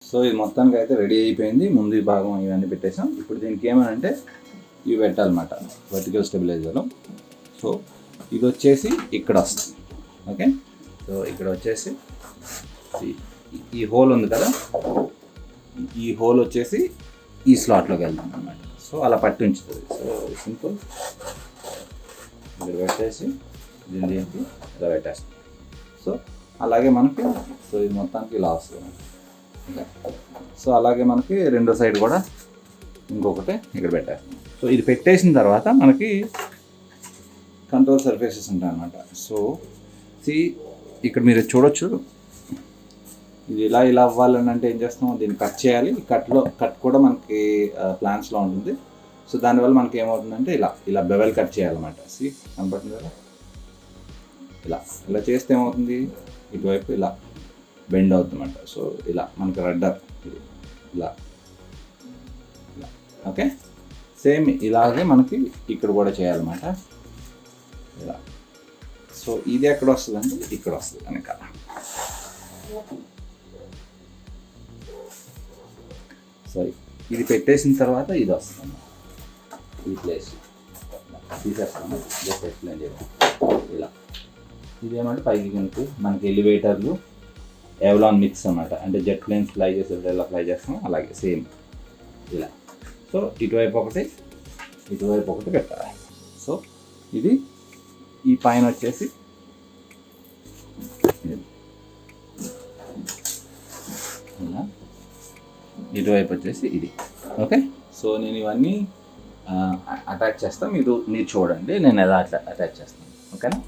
So ఇది మొత్తానికి అయితే రెడీ అయిపోయింది. ముందు ఈ భాగం ఇవన్నీ పెట్టేసాం. ఇప్పుడు దీనికి ఏమనంటే ఇవి పెట్టాలన్నమాట, వర్టికల్ స్టెబిలైజర్. సో ఇది వచ్చేసి ఇక్కడ వస్తుంది. ఓకే, సో ఇక్కడ వచ్చేసి ఈ హోల్ ఉంది కదా, ఈ హోల్ వచ్చేసి ఈ స్లాట్లోకి వెళ్తుంది అన్నమాట. సో అలా పట్టి ఉంచుతుంది. సో సింపుల్, ఇక్కడ పెట్టేసి దీనికి ఇలా పెట్టేస్తాం. సో అలాగే మనకి సో ఇది మొత్తానికి ఇలా వస్తుంది. ఓకే, సో అలాగే మనకి రెండో సైడ్ కూడా ఇంకొకటి ఇక్కడ పెట్టేస్తాం. సో ఇది పెట్టేసిన తర్వాత మనకి కంట్రోల్ సర్ఫేసెస్ ఉంటాయి అన్నమాట. సో ఇక్కడ మీరు చూడొచ్చు, ఇది ఇలా అవ్వాలని అంటే ఏం చేస్తాం, దీన్ని కట్ చేయాలి. ఈ కట్ కూడా మనకి ప్లాన్స్లో ఉంటుంది. సో దానివల్ల మనకి ఏమవుతుందంటే ఇలా బెవెల్ కట్ చేయాలన్నమాట. కనపడుతుంది కదా, ఇలా చేస్తే ఏమవుతుంది, ఇటువైపు ఇలా బెండ్ అవుతుందన్నమాట. సో ఇలా మనకి రడ్డర్ ఇలా. ఓకే, సేమ్ ఇలాగే మనకి ఇక్కడ కూడా చేయాలన్నమాట ఇలా. సో ఇది ఎక్కడ వస్తుందంటే ఇక్కడ వస్తుంది కనుక. సో ఇది పెట్టేసిన తర్వాత ఇది వస్తుంది, ఈ ప్లేస్ తీసేస్తాము. జస్ట్ ఎక్స్ప్లెయిన్ చేయాలి ఇలా. ఇదేమంటే పైకి కిందకి మనకి ఎలివేటర్లు ఎవలాన్ మిక్స్ అన్నమాట. అంటే జెట్ ప్లేన్స్ ఫ్లై చేసేటప్పుడు ఎలా ఫ్లై చేస్తామో అలాగే సేమ్ ఇలా. సో ఇటువైపు ఒకటి పెట్టాలి. సో ఇది ఈ పైన వచ్చేసి ఇలా, ఇటువైపు వచ్చేసి ఇది. ఓకే, సో నేను ఇవన్నీ అటాచ్ చేస్తాను. మీరు చూడండి నేను ఎలా అటాచ్ చేస్తాను. ఓకేనా.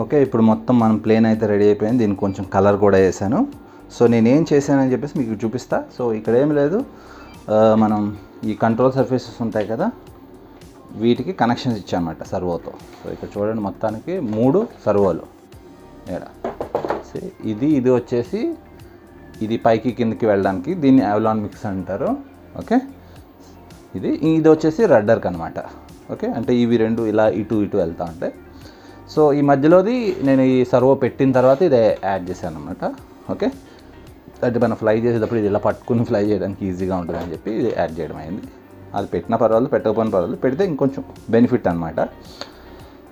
ఓకే, ఇప్పుడు మొత్తం మనం ప్లేన్ అయితే రెడీ అయిపోయింది. దీనికి కొంచెం కలర్ కూడా వేసాను. సో నేనేం చేశానని చెప్పేసి మీకు చూపిస్తా. సో ఇక్కడ ఏం లేదు, మనం ఈ కంట్రోల్ సర్ఫేసెస్ ఉంటాయి కదా, వీటికి కనెక్షన్స్ ఇచ్చామన్నమాట సర్వోతో. సో ఇక్కడ చూడండి, మొత్తానికి 3 సర్వోలు. ఇది వచ్చేసి ఇది పైకి కిందకి వెళ్ళడానికి, దీన్ని అవలాన్ మిక్స్ అంటారు. ఓకే, ఇది వచ్చేసి రడ్డర్కి అనమాట. ఓకే, అంటే ఇవి 2 ఇలా ఇటు వెళ్తూ ఉంటాయి. సో ఈ మధ్యలోది నేను ఈ సర్వో పెట్టిన తర్వాత ఇది యాడ్ చేశాను అనమాట. ఓకే, అంటే మనం ఫ్లై చేసేటప్పుడు ఇది ఇలా పట్టుకుని ఫ్లై చేయడానికి ఈజీగా ఉంటుంది అని చెప్పి ఇది యాడ్ చేయడం అయింది. అది పెట్టినా పర్వాలేదు, పెట్టకపోయినా పర్వాలేదు, పెడితే ఇంకొంచెం బెనిఫిట్ అనమాట.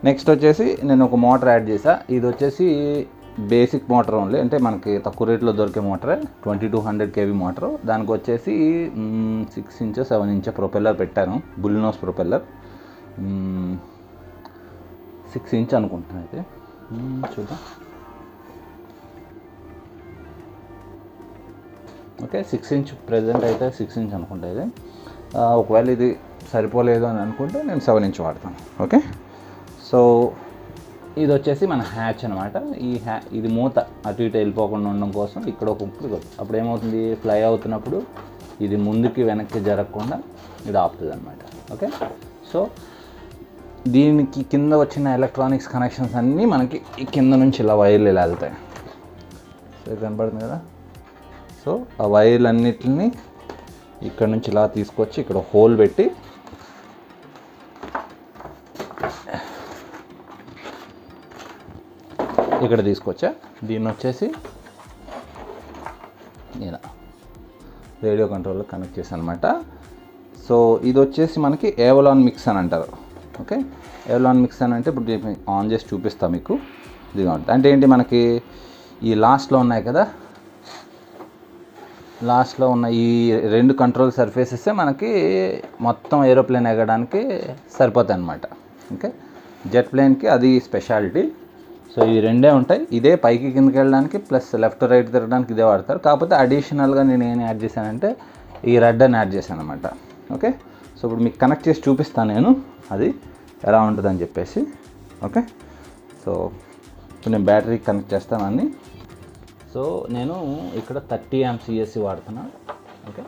నెక్స్ట్ వచ్చేసి నేను ఒక మోటార్ యాడ్ చేసా. ఇది వచ్చేసి బేసిక్ మోటార్ ఓన్లీ, అంటే మనకి తక్కువ రేట్లో దొరికే మోటరే, 2200 kV మోటరు. దానికి వచ్చేసి 6 ఇంచ్ 7 ఇంచ్ ప్రొపెల్లర్ పెట్టాను, బుల్ నోస్ ప్రొపెల్లర్. 6 ఇంచ్ అనుకుంటున్నాను అయితే, చూద్దాం. ఓకే, 6 ఇంచ్ ప్రెజెంట్ అయితే 6 ఇంచ్ అనుకుంటా ఇది. ఒకవేళ ఇది సరిపోలేదు అని అనుకుంటే నేను 7 ఇంచ్ వాడతాను. ఓకే, సో ఇది వచ్చేసి మన హ్యాచ్ అనమాట. ఇది మూత అటు ఇటు వెళ్ళిపోకుండా ఉండడం కోసం ఇక్కడ ఒక ఉప్పు. అప్పుడు ఏమవుతుంది, ఫ్లై అవుతున్నప్పుడు ఇది ముందుకి వెనక్కి జరగకుండా ఇది ఆపుతుంది అనమాట. ఓకే, సో దీనికి కింద వచ్చిన ఎలక్ట్రానిక్స్ కనెక్షన్స్ అన్నీ మనకి ఈ కింద నుంచి ఇలా వైర్లు ఇలా వెళ్తాయి. సో ఇది కనపడుతుంది కదా. సో ఆ వైర్లన్నిటిని ఇక్కడ నుంచి ఇలా తీసుకొచ్చి ఇక్కడ హోల్ పెట్టి ఇక్కడ తీసుకొచ్చా. దీన్ని వచ్చేసి ఇలా రేడియో కంట్రోల్లో కనెక్ట్ చేశాను అనమాట. సో ఇది వచ్చేసి మనకి ఏవలాన్ మిక్స్ అని అంటారు. ఓకే, ఏవలాన్ మిక్స్ అని అంటే ఇప్పుడు ఆన్ చేసి చూపిస్తా మీకు. ఇది అంటే ఏంటి, మనకి ఈ లాస్ట్లో ఉన్నాయి కదా, లాస్ట్లో ఉన్న ఈ 2 కంట్రోల్ సర్ఫేసెస్ మనకి మొత్తం ఏరోప్లేన్ ఎగడానికి సరిపోతాయి అన్నమాట. ఓకే, జెట్ ప్లేన్కి అది స్పెషాలిటీ. సో ఈ 2 ఉంటాయి. ఇదే పైకి కిందకి వెళ్ళడానికి ప్లస్ లెఫ్ట్ రైట్ తిరగడానికి ఇదే వాడతారు. కాకపోతే అడిషనల్గా నేను ఏం యాడ్ చేశానంటే ఈ రడ్డర్ని యాడ్ చేశాను అనమాట. ఓకే, సో ఇప్పుడు మీకు కనెక్ట్ చేసి చూపిస్తాను నేను అది ఎలా ఉంటుందని చెప్పేసి. ఓకే, సో ఇప్పుడు నేను బ్యాటరీ కనెక్ట్ చేస్తాను అన్నీ. సో నేను ఇక్కడ 30 amps ESC వాడుతున్నాను. ఓకే,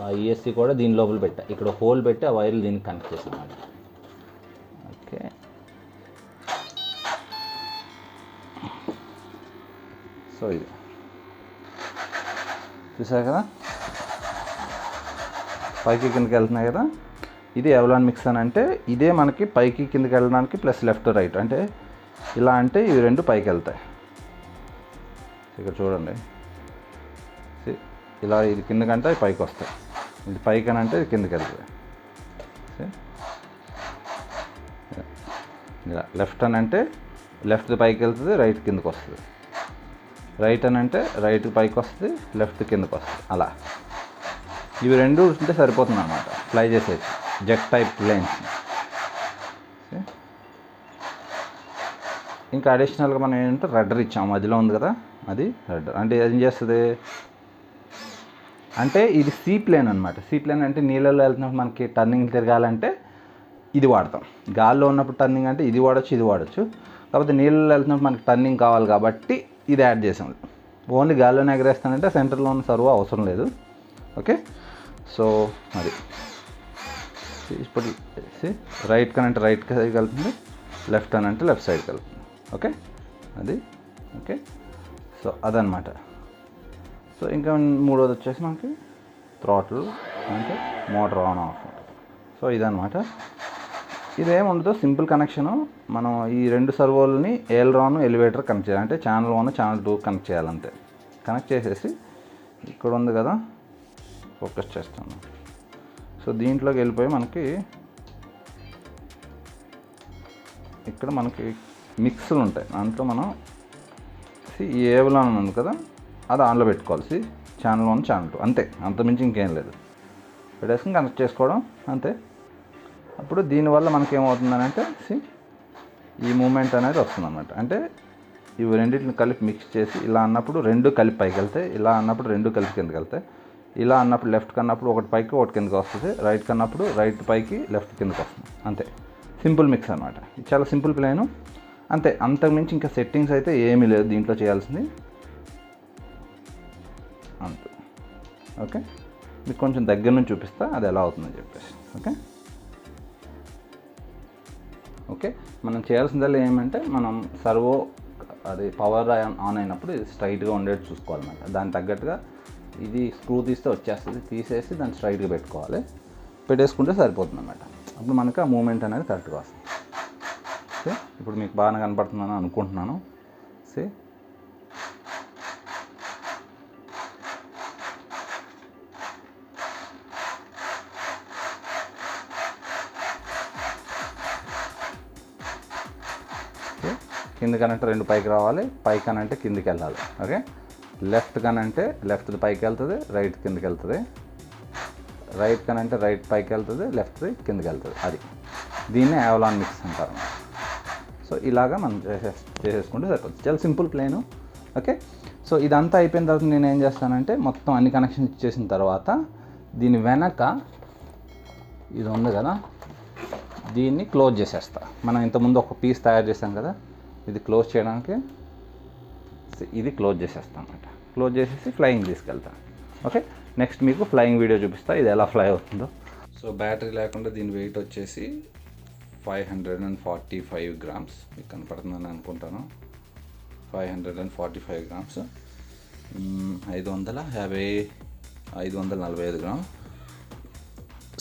ఆ ESC కూడా దీని లోపల పెట్టా, ఇక్కడ హోల్ పెట్టి ఆ వైర్లు దీనికి కనెక్ట్ చేసాను అన్నమాట. ఓకే, సో ఇది చూసారు కదా, పైకి కిందకి వెళ్తున్నాయి కదా. ఇది ఎవలాన్ మిక్స్ అని అంటే ఇదే మనకి పైకి కిందకి వెళ్ళడానికి ప్లస్ లెఫ్ట్ రైట్, అంటే ఇలా అంటే ఇవి 2 పైకి వెళ్తాయి. ఇక్కడ చూడండి, ఇలా ఇది కిందకంటే అవి పైకి వస్తాయి, ఇది పైకి అని అంటే ఇది కిందకి వెళ్తాయి. ఇలా లెఫ్ట్ అని అంటే లెఫ్ట్ పైకి వెళ్తుంది, రైట్ కిందకి వస్తుంది. రైట్ అని అంటే రైట్ పైకి వస్తుంది, లెఫ్ట్ కిందకి వస్తుంది. అలా ఇవి 2 ఉంటే సరిపోతుంది అన్నమాట ఫ్లై చేసేది జెట్ టైప్ ప్లేన్స్. ఇంకా అడిషనల్గా మనం ఏంటంటే రడ్డర్ ఇచ్చాము, మధ్యలో ఉంది కదా, అది రడ్డర్. అంటే ఏం చేస్తుంది అంటే ఇది సీప్లేన్ అనమాట. సీప్లేన్ అంటే నీళ్ళల్లో వెళ్తున్నప్పుడు మనకి టర్నింగ్ తిరగాలంటే ఇది వాడతాం. గాల్లో ఉన్నప్పుడు టర్నింగ్ అంటే ఇది వాడచ్చు, ఇది వాడచ్చు. కాకపోతే నీళ్ళల్లో వెళ్తున్నప్పుడు మనకి టర్నింగ్ కావాలి కాబట్టి ఇది యాడ్ చేసాం. ఓన్లీ గాల్లోనే ఎగరేస్తానంటే సెంటర్లో ఉన్న సర్వో అవసరం లేదు. ఓకే, సో అది ఇప్పుడు రైట్ కనంటే రైట్ సైడ్కి వెళ్తుంది, లెఫ్ట్ అని అంటే లెఫ్ట్ సైడ్కి వెళ్తుంది. ఓకే, అది ఓకే. సో అదనమాట. సో ఇంకా మూడోది వచ్చేసి మనకి థ్రాటిల్ అంటే మోటార్ ఆన్ ఆఫ్. సో ఇదనమాట. ఇదేముండదు, సింపుల్ కనెక్షను. మనం ఈ 2 సర్వోలని ఎయిల్రాన్ ఎలివేటర్ కనెక్ట్ చేయాలి. అంటే ఛానల్ 1 ఛానల్ 2 కనెక్ట్ చేయాలంతే. కనెక్ట్ చేసేసి ఇక్కడ ఉంది కదా, ఫోకస్ చేస్తాను. సో దీంట్లోకి వెళ్ళిపోయి మనకి ఇక్కడ మనకి మిక్స్లు ఉంటాయి. దాంట్లో మనం ఈ ఏవలాన్ ఉంది కదా, అది ఆన్లో పెట్టుకోవాలి. ఛానల్ 1 ఛానల్ 2 అంతే, అంతమించి ఇంకేం లేదు. పెట్టేసుకుని కనెక్ట్ చేసుకోవడం అంతే. అప్పుడు దీనివల్ల మనకేమవుతుందని అంటే ఈ మూమెంట్ అనేది వస్తుందన్నమాట. అంటే ఇవి రెండింటిని కలిపి మిక్స్ చేసి ఇలా అన్నప్పుడు 2 కలిపి పైకి వెళ్తాయి, ఇలా అన్నప్పుడు 2 కలిపి కిందకి వెళ్తాయి. ఇలా అన్నప్పుడు లెఫ్ట్ కన్నప్పుడు ఒకటి పైకి ఒకటి కిందకి వస్తుంది, రైట్ కన్నప్పుడు రైట్ పైకి లెఫ్ట్ కిందకి వస్తుంది. అంతే, సింపుల్ మిక్స్ అనమాట. ఇది చాలా సింపుల్ ప్లేను. అంతే, అంతకుమించి ఇంకా సెట్టింగ్స్ అయితే ఏమీ లేదు దీంట్లో చేయాల్సింది అంతే. ఓకే, మీకు కొంచెం దగ్గర నుంచి చూపిస్తా అది ఎలా అవుతుందని చెప్పేసి. ఓకే ఓకే మనం చేయాల్సిందల్లా ఏమంటే మనం సర్వో అది పవర్ ఆన్ అయినప్పుడు ఇది స్ట్రైట్గా ఉండేది చూసుకోవాలన్నమాట. దానికి తగ్గట్టుగా ఇది స్క్రూ తీస్తే వచ్చేస్తుంది, తీసేసి దాన్ని స్ట్రైట్గా పెట్టుకోవాలి, పెట్టేసుకుంటే సరిపోతుంది అన్నమాట. అప్పుడు మనకి ఆ మూమెంట్ అనేది కరెక్ట్గా వస్తుంది. ఓకే, ఇప్పుడు మీకు బాగా కనపడుతుందని అనుకుంటున్నాను. సే కింద కనంటే 2 పైకి రావాలి, పైకి కనంటే కిందికి వెళ్ళాలి. ఓకే, లెఫ్ట్ కనంటే లెఫ్ట్ది పైకి వెళ్తుంది, రైట్ కిందికి వెళ్తుంది, రైట్ కనంటే రైట్ పైకి వెళ్తుంది, లెఫ్ట్ది కిందికి వెళ్తుంది. అది దీన్నే యావలాన్ మిక్స్ అంటారు. సో ఇలాగా మనం చేసేసుకుంటే సరిపోతుంది. చాలా సింపుల్ ప్లేను. ఓకే, సో ఇదంతా అయిపోయిన తర్వాత నేను ఏం చేస్తానంటే మొత్తం అన్ని కనెక్షన్స్ ఇచ్చేసిన తర్వాత దీని వెనక ఇది ఉంది కదా, దీన్ని క్లోజ్ చేసేస్తా. మనం ఇంతకుముందు ఒక పీస్ తయారు చేసాం కదా, ఇది క్లోజ్ చేయడానికి ఇది క్లోజ్ చేసేస్తాం అన్నమాట. క్లోజ్ చేసేసి ఫ్లయింగ్ తీసుకెళ్తాను. ఓకే, నెక్స్ట్ మీకు ఫ్లయింగ్ వీడియో చూపిస్తా ఇది ఎలా ఫ్లై అవుతుందో. సో బ్యాటరీ లేకుండా దీని వెయిట్ వచ్చేసి 545 గ్రామ్స్. మీకు కనపడుతుందని అనుకుంటాను. 545 grams, 545 gram.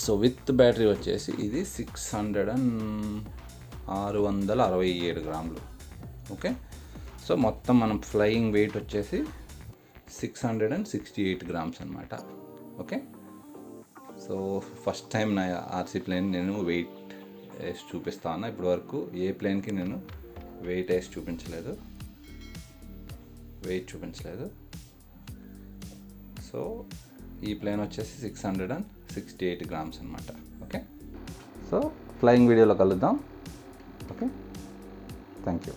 So with battery వచ్చేసి ఇది 667 గ్రాములు. ఓకే, సో మొత్తం మనం ఫ్లయింగ్ వెయిట్ వచ్చేసి 668 గ్రామ్స్ అనమాట. ఓకే, సో ఫస్ట్ టైం నా ఆర్సీ ప్లేన్ నేను వెయిట్ వేసి చూపిస్తా ఉన్నా. ఇప్పటి వరకు ఏ ప్లేన్కి నేను వెయిట్ వేసి చూపించలేదు. సో ఈ ప్లేన్ వచ్చేసి 668 గ్రామ్స్ అనమాట. ఓకే, సో ఫ్లయింగ్ వీడియోలో కలుద్దాం. Okay, thank you.